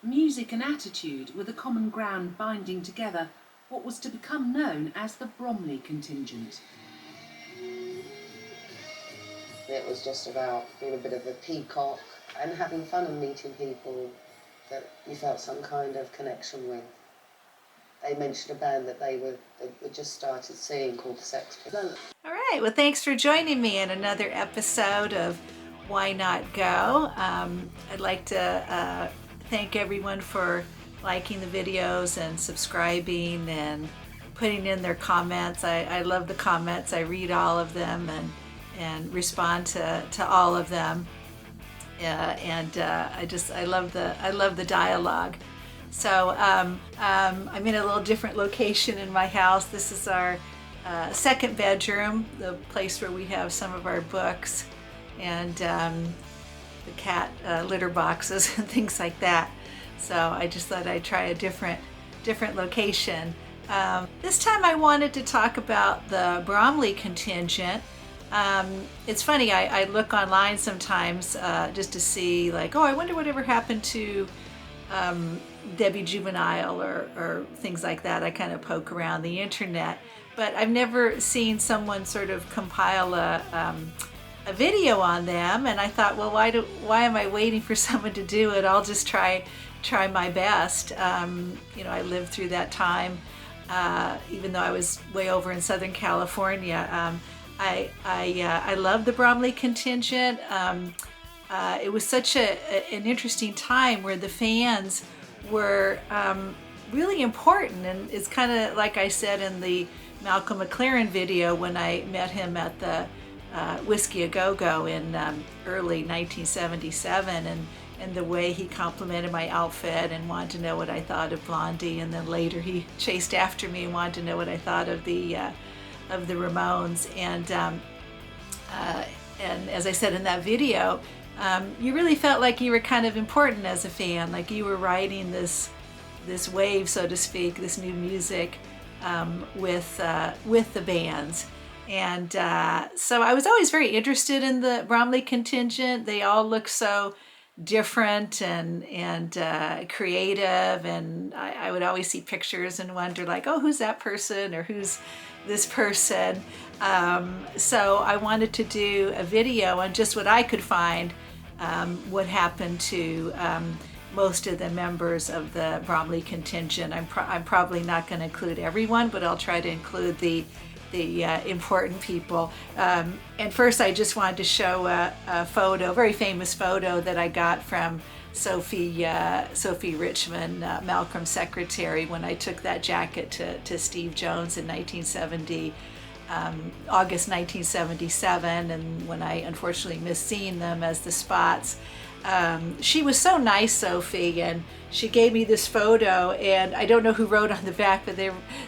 Music and attitude were the common ground binding together what was to become known as the Bromley Contingent. It was just about being a bit of a peacock and having fun and meeting people that you felt some kind of connection with. They mentioned a band that they just started seeing called the Sex Pistols. All right, well, thanks for joining me in another episode of Why Not Go. I'd like to thank everyone for liking the videos and subscribing and putting in their comments. I love the comments. I read all of them and respond to all of them. I love the dialogue. So I'm in a little different location in my house. This is our second bedroom, the place where we have some of our books and the cat litter boxes and things like that. So I just thought I'd try a different location. This time I wanted to talk about the Bromley Contingent. It's funny, I look online sometimes just to see, like, oh, I wonder whatever happened to Debbie Juvenile or things like that. I kind of poke around the internet, but I've never seen someone sort of compile a video on them. And I thought, well, why am I waiting for someone to do it? I'll just try my best. I lived through that time, even though I was way over in Southern California. I love the Bromley Contingent. It was such an interesting time where the fans were really important, and it's kind of like I said in the Malcolm McLaren video when I met him at the Whiskey A Go Go in early 1977, and the way he complimented my outfit and wanted to know what I thought of Blondie, and then later he chased after me and wanted to know what I thought of the Ramones, and as I said in that video, you really felt like you were kind of important as a fan, like you were riding this wave, so to speak, this new music with the bands. And so I was always very interested in the Bromley Contingent. They all look so different and creative, and I would always see pictures and wonder, like, oh, who's that person, or who's this person? So I wanted to do a video on just what I could find, what happened to most of the members of the Bromley Contingent. I'm probably not going to include everyone, but I'll try to include the important people. And first I just wanted to show a photo, a very famous photo that I got from Sophie Richmond, Malcolm's secretary, when I took that jacket to Steve Jones in August 1977, and when I unfortunately missed seeing them as the Spots. She was so nice, Sophie, and she gave me this photo, and I don't know who wrote on the back, but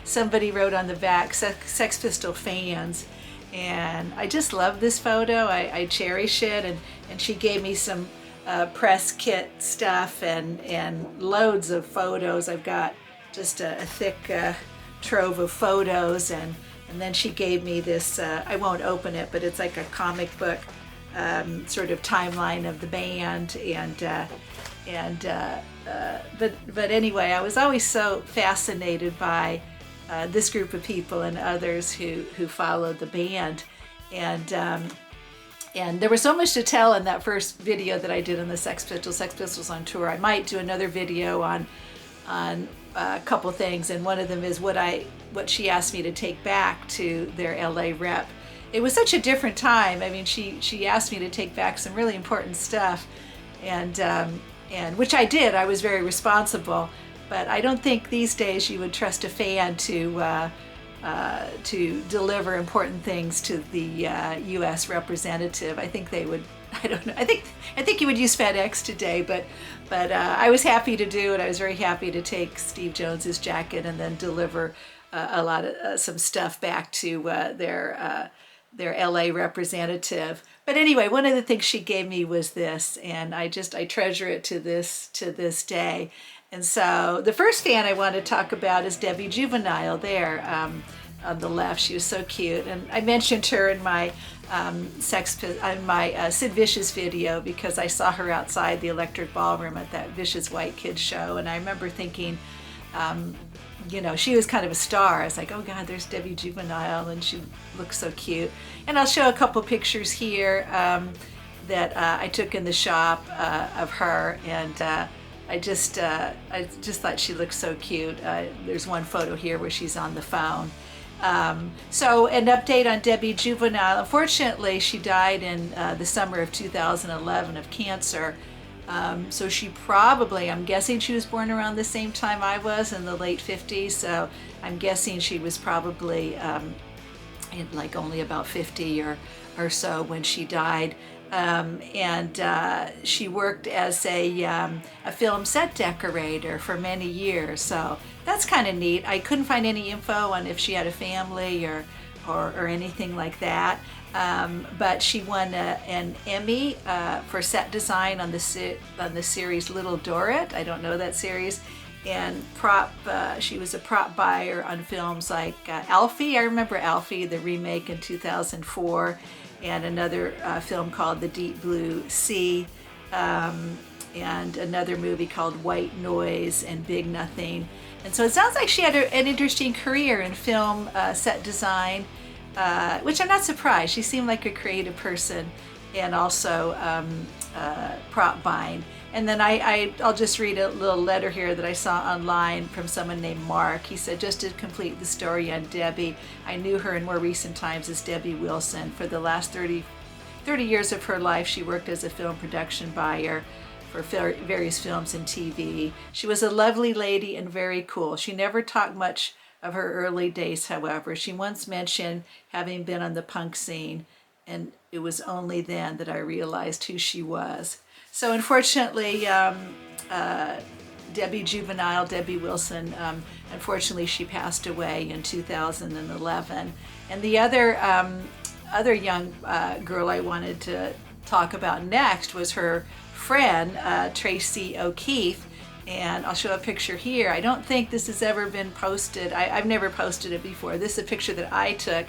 somebody wrote on the back, Sex Pistol fans, and I just love this photo. I cherish it, and she gave me some press kit stuff and loads of photos. I've got just a thick trove of photos, and then she gave me this, I won't open it, but it's like a comic book sort of timeline of the band, but anyway, I was always so fascinated by this group of people and others who followed the band, and there was so much to tell in that first video that I did on the Sex Pistols on tour. I might do another video on a couple things, and one of them is what she asked me to take back to their LA rep. It was such a different time. I mean, she asked me to take back some really important stuff, and which I did. I was very responsible, but I don't think these days you would trust a fan to deliver important things to the U.S. representative. I think they would. I don't know. I think you would use FedEx today, but I was happy to do it. I was very happy to take Steve Jones's jacket and then deliver a lot of some stuff back to their LA representative. But anyway, one of the things she gave me was this, and I treasure it to this day. And so the first fan I want to talk about is Debbie Juvenile there. on the left. She was so cute, and I mentioned her in my Sid Vicious video because I saw her outside the Electric Ballroom at that Vicious White Kids show, and I remember thinking, you know, she was kind of a star. I was like, oh God, there's Debbie Juvenile, and she looks so cute. And I'll show a couple pictures here that I took in the shop of her, and I just thought she looked so cute. There's one photo here where she's on the phone. So an update on Debbie Juvenile. Unfortunately, she died in the summer of 2011 of cancer. So she probably, I'm guessing she was born around the same time I was, in the late 50s. So I'm guessing she was probably like only about 50 or so when she died. She worked as a film set decorator for many years, so that's kind of neat. I couldn't find any info on if she had a family or anything like that, but she won an Emmy for set design on the series Little Dorrit. I don't know that series. And she was a prop buyer on films like Alfie. I remember Alfie, the remake in 2004. And another film called The Deep Blue Sea, and another movie called White Noise and Big Nothing. And so it sounds like she had an interesting career in film set design, which I'm not surprised. She seemed like a creative person, and also prop buying. And then I'll just read a little letter here that I saw online from someone named Mark. He said, just to complete the story on Debbie, I knew her in more recent times as Debbie Wilson. For the last 30 years of her life, she worked as a film production buyer for various films and TV. She was a lovely lady and very cool. She never talked much of her early days, however. She once mentioned having been on the punk scene, and it was only then that I realized who she was. So unfortunately, Debbie Juvenile, Debbie Wilson, unfortunately she passed away in 2011. And the other young girl I wanted to talk about next was her friend, Tracy OKeeffe. And I'll show a picture here. I don't think this has ever been posted. I've never posted it before. This is a picture that I took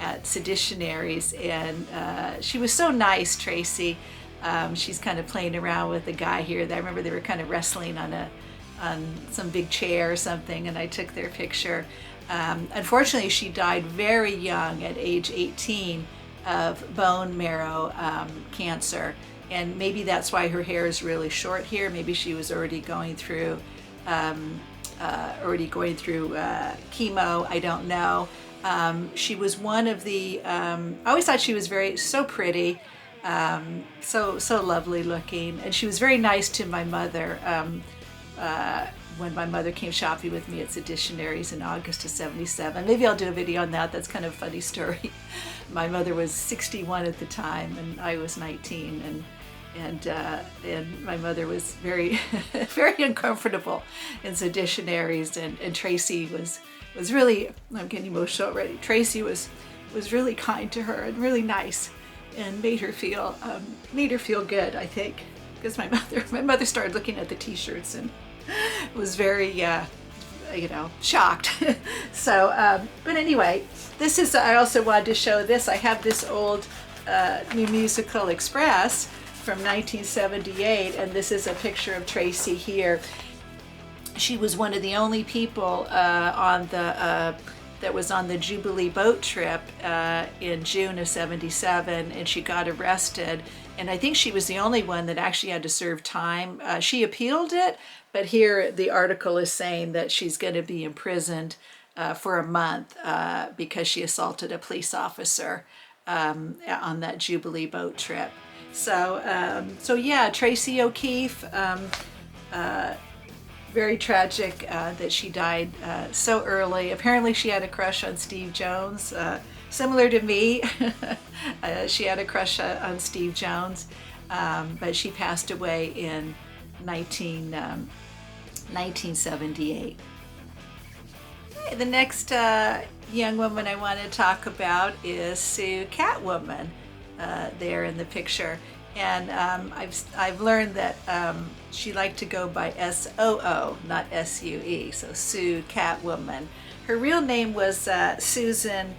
at Seditionaries, and she was so nice, Tracy. She's kind of playing around with the guy here. I remember they were kind of wrestling on some big chair or something, and I took their picture. Unfortunately, she died very young at age 18 of bone marrow cancer, and maybe that's why her hair is really short here. Maybe she was already going through chemo. I don't know. She was one of the. I always thought she was so pretty. So lovely looking, and she was very nice to my mother when my mother came shopping with me at Seditionaries in August of '77. Maybe I'll do a video on that. That's kind of a funny story. My mother was 61 at the time, and I was 19, and my mother was very very uncomfortable in Seditionaries, and Tracy was really, I'm getting emotional already. Tracy was really kind to her and really nice, and made her feel good, I think, because my mother started looking at the t-shirts and was very shocked. So but anyway, I also wanted to show this. I have this old New Musical Express from 1978, and this is a picture of Tracy here. She was one of the only people that was on the Jubilee boat trip in June of '77, and she got arrested, and I think she was the only one that actually had to serve time. She appealed it, but here the article is saying that she's going to be imprisoned for a month because she assaulted a police officer on that Jubilee boat trip. So yeah, Tracy OKeeffe, very tragic that she died so early. Apparently she had a crush on Steve Jones, similar to me. She had a crush on Steve Jones, but she passed away in 1978. Okay, the next young woman I want to talk about is Sue Catwoman, there in the picture. And I've learned that she liked to go by S-O-O, not S-U-E, so Sue Catwoman. Her real name was Susan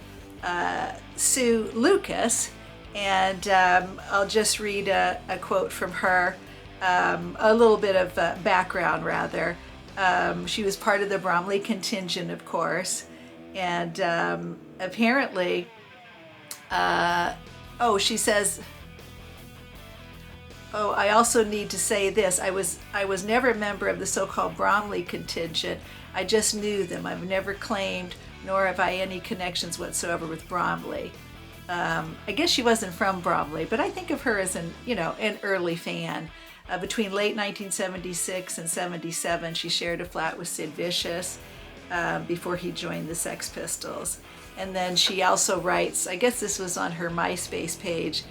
Sue Lucas, and I'll just read a quote from her, a little bit of background rather. She was part of the Bromley Contingent, of course, and apparently, she says, oh, I also need to say this. I was never a member of the so-called Bromley Contingent. I just knew them. I've never claimed, nor have I any connections whatsoever with Bromley. I guess she wasn't from Bromley, but I think of her as an early fan. Between late 1976 and 77, she shared a flat with Sid Vicious before he joined the Sex Pistols. And then she also writes, I guess this was on her MySpace page,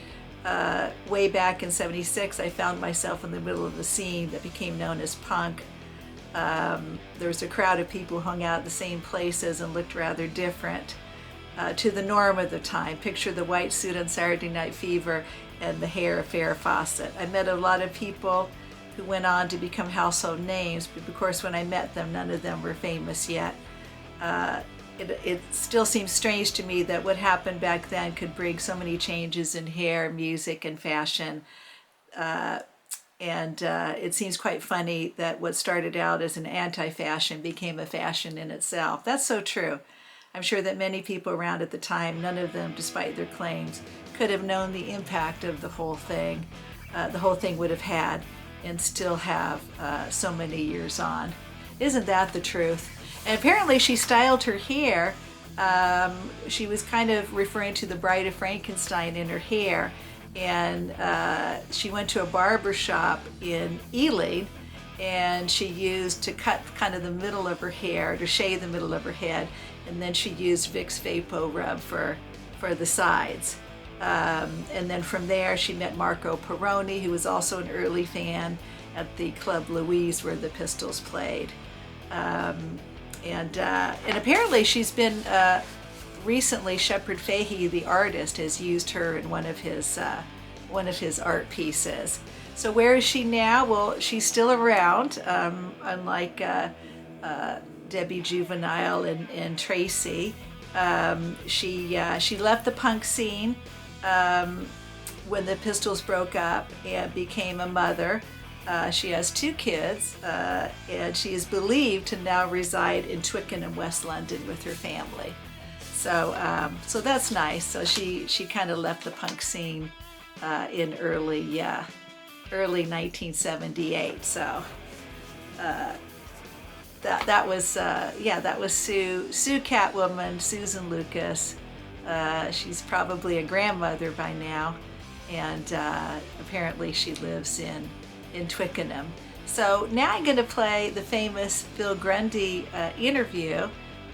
way back in 76, I found myself in the middle of a scene that became known as punk. There was a crowd of people who hung out at the same places and looked rather different to the norm of the time. Picture the white suit on Saturday Night Fever and the hair of Farrah Fawcett. I met a lot of people who went on to become household names, but of course when I met them, none of them were famous yet. It still seems strange to me that what happened back then could bring so many changes in hair, music, and fashion. And it seems quite funny that what started out as an anti-fashion became a fashion in itself. That's so true. I'm sure that many people around at the time, none of them, despite their claims, could have known the impact of the whole thing would have had and still have so many years on. Isn't that the truth? And apparently she styled her hair. She was kind of referring to the Bride of Frankenstein in her hair. And she went to a barber shop in Ealing, and she used to cut kind of the middle of her hair, to shave the middle of her head, and then she used Vicks Vapo Rub for the sides. And then from there she met Marco Perroni, who was also an early fan at the Club Louise where the Pistols played. And apparently she's been recently, Shepard Fahy, the artist, has used her in one of his art pieces. So where is she now? Well, she's still around, unlike Debbie Juvenile and Tracy. She left the punk scene when the Pistols broke up and became a mother. She has 2 kids, and she is believed to now reside in Twickenham, West London, with her family. So that's nice. So she kind of left the punk scene in early 1978. So that was Sue Catwoman, Susan Lucas. She's probably a grandmother by now, and apparently she lives in Twickenham. So now I'm going to play the famous Bill Grundy interview.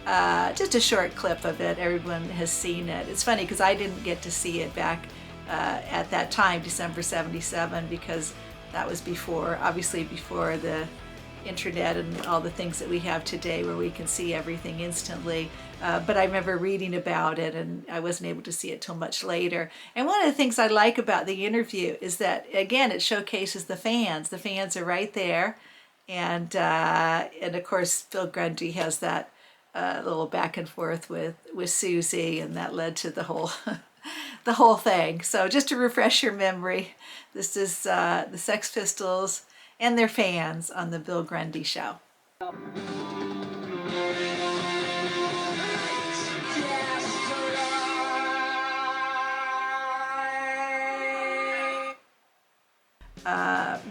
Just a short clip of it. Everyone has seen it. It's funny because I didn't get to see it back at that time, December 77, because that was obviously before the internet and all the things that we have today where we can see everything instantly. But I remember reading about it, and I wasn't able to see it till much later. And one of the things I like about the interview is that, again, it showcases the fans. The fans are right there. And of course, Bill Grundy has that little back and forth with Susie, and that led to the whole the whole thing. So just to refresh your memory, this is the Sex Pistols and their fans on the Bill Grundy Show.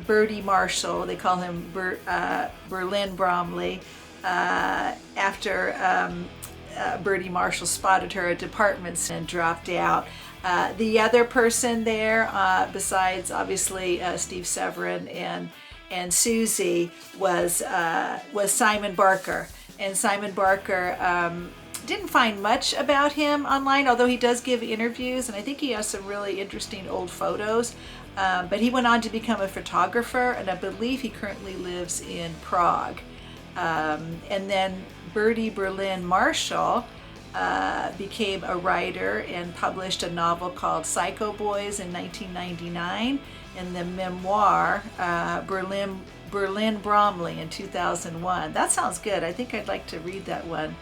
Bertie Marshall, they call him Berlin Bromley, after Bertie Marshall spotted her at departments and dropped out. The other person there, besides obviously Steve Severin and Susie, was Simon Barker. And Simon Barker didn't find much about him online, although he does give interviews, and I think he has some really interesting old photos. But he went on to become a photographer, and I believe he currently lives in Prague. And then Bertie Berlin Marshall became a writer and published a novel called Psycho Boys in 1999. in the memoir Berlin Bromley in 2001. That sounds good. I think I'd like to read that one,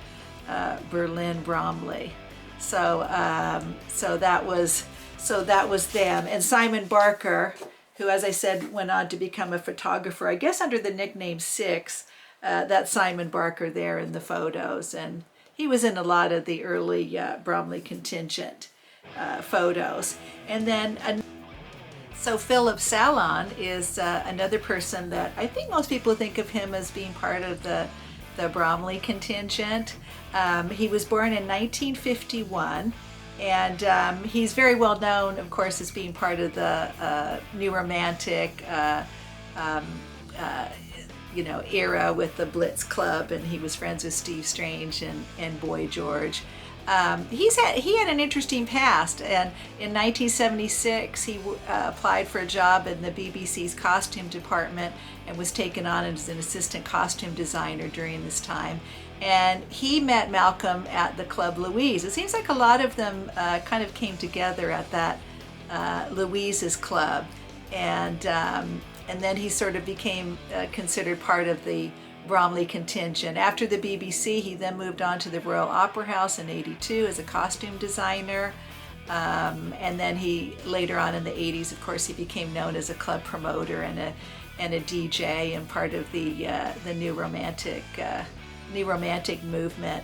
Berlin Bromley. So that was them. And Simon Barker, who, as I said, went on to become a photographer, I guess under the nickname Six. That's Simon Barker there in the photos, and he was in a lot of the early Bromley Contingent photos. And then so Philip Salon is another person that I think most people think of him as being part of the Bromley Contingent. He was born in 1951, and he's very well known, of course, as being part of the New Romantic era with the Blitz Club, and he was friends with Steve Strange and Boy George. He had an interesting past, and in 1976 he applied for a job in the BBC's costume department and was taken on as an assistant costume designer during this time. And he met Malcolm at the Club Louise. It seems like a lot of them kind of came together at that Louise's club, and then he sort of became considered part of the Bromley Contingent. After the BBC, he then moved on to the Royal Opera House in '82 as a costume designer. And then he, later on in the '80s, of course, he became known as a club promoter and a DJ and part of the New Romantic movement.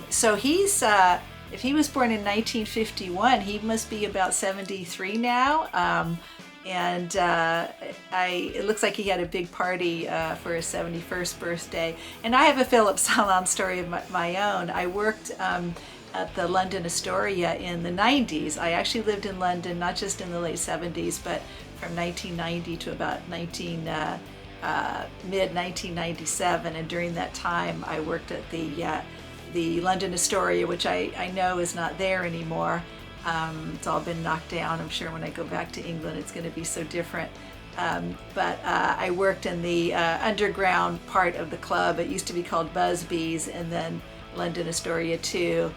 So he's, if he was born in 1951, he must be about 73 now. And it looks like he had a big party for his 71st birthday. And I have a Philip Salon story of my own. I worked at the London Astoria in the 90s. I actually lived in London, not just in the late 70s, but from 1990 to about mid-1997. And during that time, I worked at the London Astoria, which I know is not there anymore. It's all been knocked down. I'm sure when I go back to England, it's going to be so different. But I worked in the underground part of the club. It used to be called Busby's, and then London Astoria too.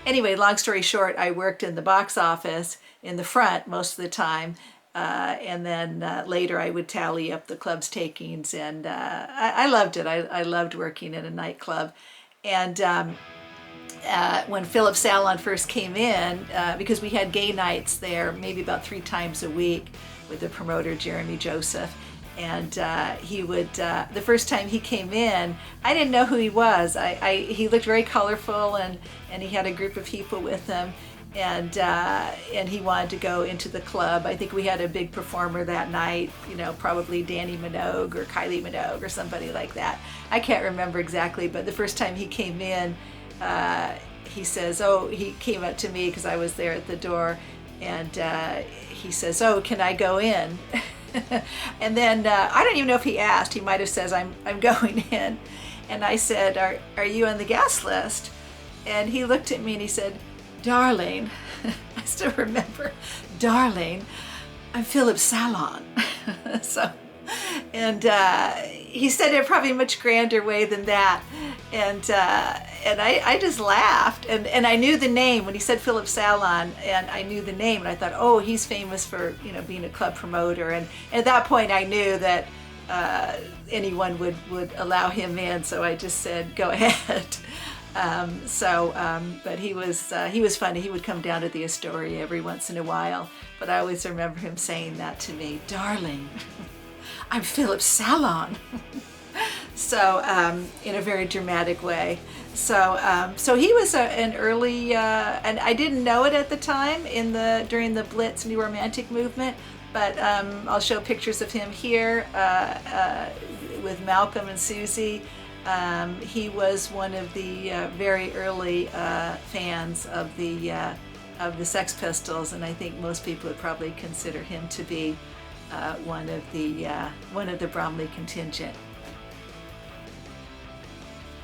Anyway, long story short, I worked in the box office in the front most of the time. And then later I would tally up the club's takings, and I loved it. I loved working in a nightclub. And when Philip Salon first came in, because we had gay nights there maybe about 3 times a week with the promoter Jeremy Joseph, and he would, the first time he came in, I didn't know who he was. He looked very colorful, and he had a group of people with him, and he wanted to go into the club. I think we had a big performer that night, probably Danny Minogue or Kylie Minogue or somebody like that. I can't remember exactly, but the first time he came in, he says, he came up to me because I was there at the door, and he says, can I go in? And then I don't even know if he asked. He might have said, I'm going in. And I said, are you on the guest list? And he looked at me and he said, darling, I still remember, darling, I'm Philip Salon. He said it probably a much grander way than that, and I just laughed, and I knew the name when he said Philip Salon, and I knew the name, and I thought, he's famous for being a club promoter, and at that point I knew that anyone would allow him in, so I just said go ahead. But he was funny. He would come down to the Astoria every once in a while, but I always remember him saying that to me, darling, I'm Philip Salon. So in a very dramatic way. So he was an early, and I didn't know it at the time during the Blitz New Romantic movement, but I'll show pictures of him here with Malcolm and Susie. He was one of the very early fans of the Sex Pistols, and I think most people would probably consider him to be one of the Bromley Contingent.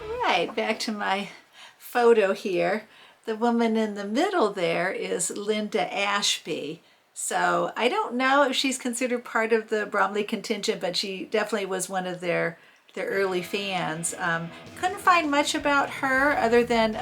All right, back to my photo here. The woman in the middle there is Linda Ashby. So I don't know if she's considered part of the Bromley Contingent, but she definitely was one of their early fans. Couldn't find much about her other than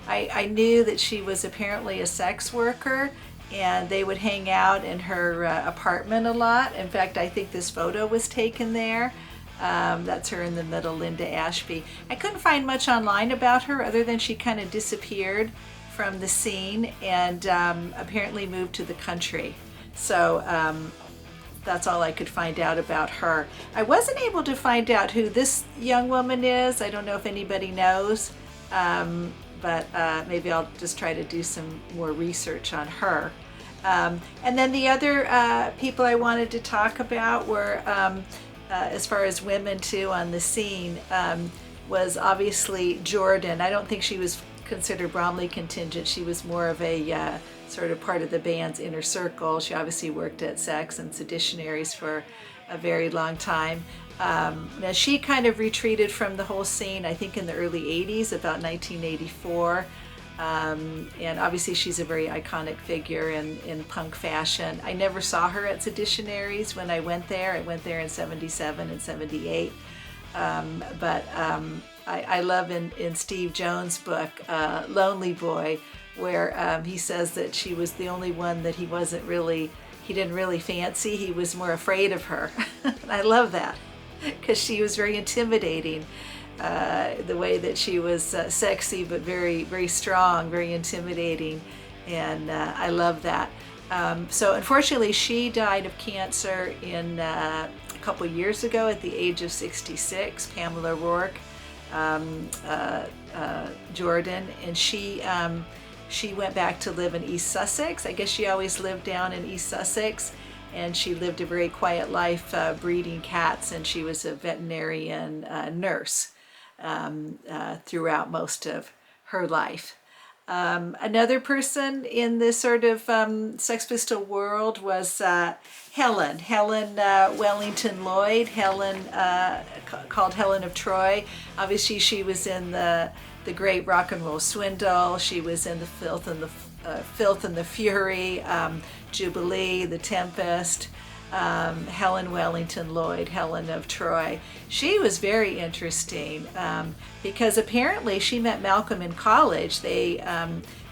I knew that she was apparently a sex worker, and they would hang out in her apartment a lot. In fact, I think this photo was taken there. That's her in the middle, Linda Ashby. I couldn't find much online about her other than she kind of disappeared from the scene and apparently moved to the country. So that's all I could find out about her. I wasn't able to find out who this young woman is. I don't know if anybody knows, but maybe I'll just try to do some more research on her. And then the other people I wanted to talk about were, as far as women too on the scene, was obviously Jordan. I don't think she was considered Bromley Contingent. She was more of a sort of part of the band's inner circle. She obviously worked at Sex and Seditionaries for a very long time. Now she kind of retreated from the whole scene, I think in the early 80s, about 1984. And obviously she's a very iconic figure in punk fashion. I never saw her at Seditionaries when I went there. I went there in 77 and 78. But I love in Steve Jones' book, Lonely Boy, where he says that she was the only one that he didn't really fancy. He was more afraid of her. I love that because she was very intimidating. The way that she was sexy but very, very strong, very intimidating, and I love that. So unfortunately she died of cancer in a couple years ago at the age of 66, Pamela Rourke, Jordan, and she went back to live in East Sussex. I guess she always lived down in East Sussex, and she lived a very quiet life breeding cats, and she was a veterinarian nurse throughout most of her life. Another person in this sort of Sex Pistol world was Helen Wellington Lloyd, called Helen of Troy. Obviously she was in the great Rock and Roll Swindle. She was in the Filth and the Fury, Jubilee, The Tempest. Helen Wellington Lloyd, Helen of Troy. She was very interesting because apparently she met Malcolm in college. They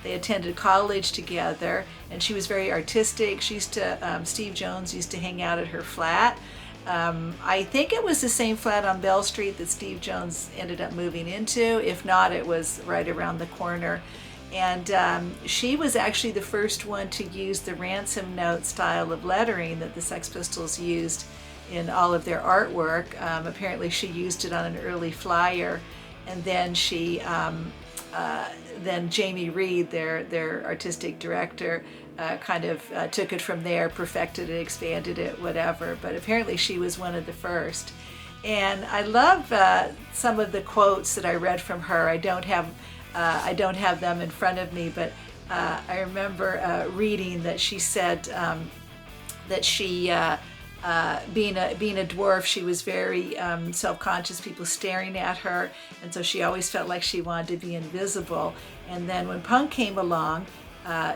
attended college together, and she was very artistic. Steve Jones used to hang out at her flat. I think it was the same flat on Bell Street that Steve Jones ended up moving into. If not, it was right around the corner. And she was actually the first one to use the ransom note style of lettering that the Sex Pistols used in all of their artwork. Apparently she used it on an early flyer, and then then Jamie Reed, their artistic director, kind of took it from there, perfected it, expanded it, whatever. But apparently she was one of the first. And I love some of the quotes that I read from her. I don't have them in front of me, but I remember reading that she said that she, being a dwarf, she was very self-conscious, people staring at her, and so she always felt like she wanted to be invisible. And then when punk came along,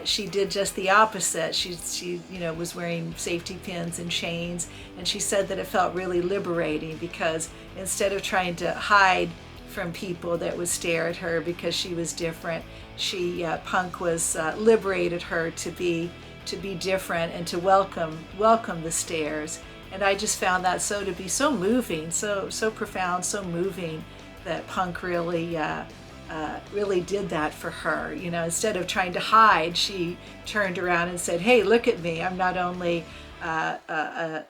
she did just the opposite. She was wearing safety pins and chains, and she said that it felt really liberating because instead of trying to hide from people that would stare at her because she was different, punk was liberated her to be different and to welcome the stares. And I just found that to be so moving, so profound, so moving, that punk really did that for her. Instead of trying to hide, she turned around and said, "Hey, look at me! I'm not only a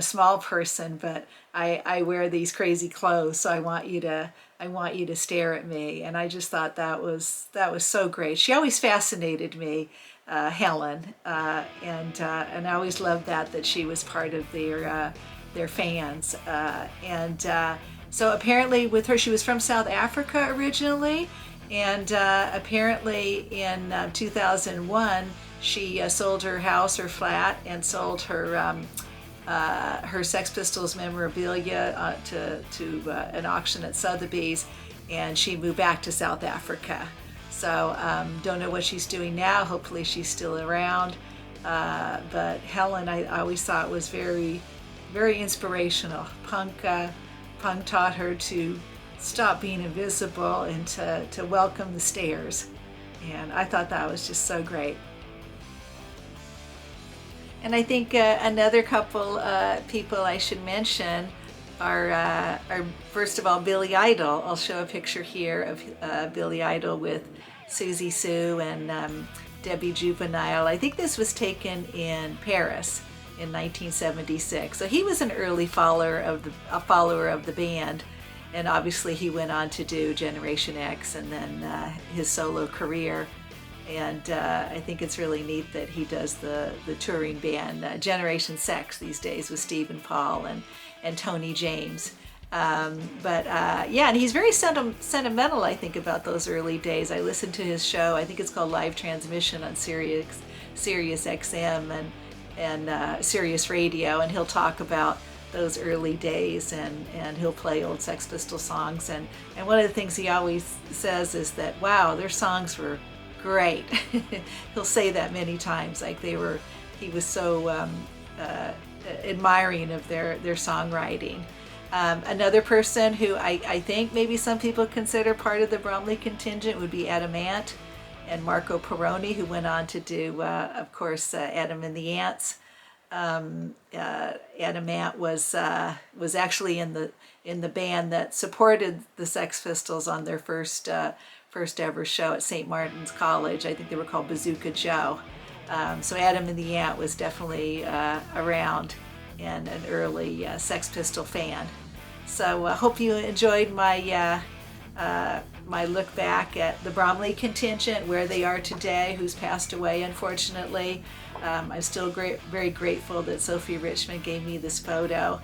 small person, but I wear these crazy clothes, so I want you to stare at me." And I just thought that was so great. She always fascinated me, Helen, and I always loved that she was part of their fans. So apparently with her, she was from South Africa originally, and apparently in 2001 she sold her house, her flat, and sold her Sex Pistols memorabilia to an auction at Sotheby's, and she moved back to South Africa. So don't know what she's doing now. Hopefully she's still around. But Helen, I always thought was very, very inspirational. Punk taught her to stop being invisible and to welcome the stares. And I thought that was just so great. And I think another couple people I should mention are first of all Billy Idol. I'll show a picture here of Billy Idol with Susie Sue and Debbie Juvenile. I think this was taken in Paris in 1976. So he was an early follower of the band, and obviously he went on to do Generation X and then his solo career. And I think it's really neat that he does the touring band Generation Sex these days with Steve and Paul and Tony James. Yeah, and he's very sentimental, I think, about those early days. I listened to his show. I think it's called Live Transmission on Sirius XM and Sirius Radio, and he'll talk about those early days, and he'll play old Sex Pistols songs. And one of the things he always says is that, wow, their songs were great. He'll say that many times, like he was so admiring of their songwriting. Another person who I think maybe some people consider part of the Bromley Contingent would be Adam Ant and Marco Perroni, who went on to do, of course, Adam and the Ants. Adam Ant was actually in the band that supported the Sex Pistols on their first ever show at St. Martin's College. I think they were called Bazooka Joe. So Adam and the Ant was definitely around and an early Sex Pistol fan. So I hope you enjoyed my my look back at the Bromley Contingent, where they are today, who's passed away, unfortunately. I'm still very grateful that Sophie Richmond gave me this photo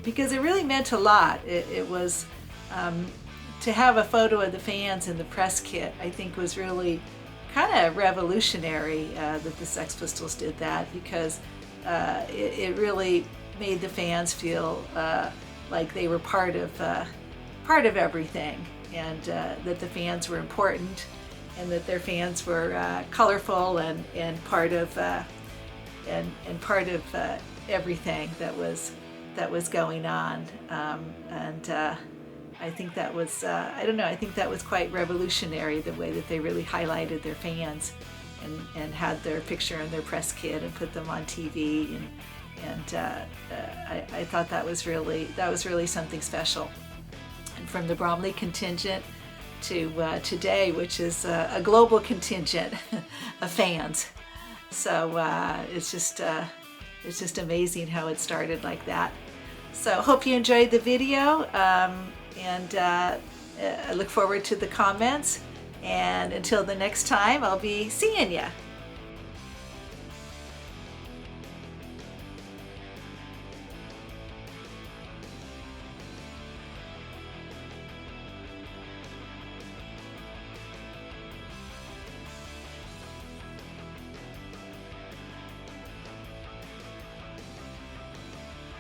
because it really meant a lot. It was to have a photo of the fans in the press kit, I think was really kind of revolutionary that the Sex Pistols did that, because it really made the fans feel like they were part of everything, and that the fans were important, and that their fans were colorful and part of everything that was going on. I think that was I think that was quite revolutionary, the way that they really highlighted their fans and had their picture in their press kit and put them on TV, and I thought that was really something special. And from the Bromley Contingent to today, which is a global contingent of fans. So it's just amazing how it started like that. So hope you enjoyed the video, and I look forward to the comments. And until the next time, I'll be seeing ya.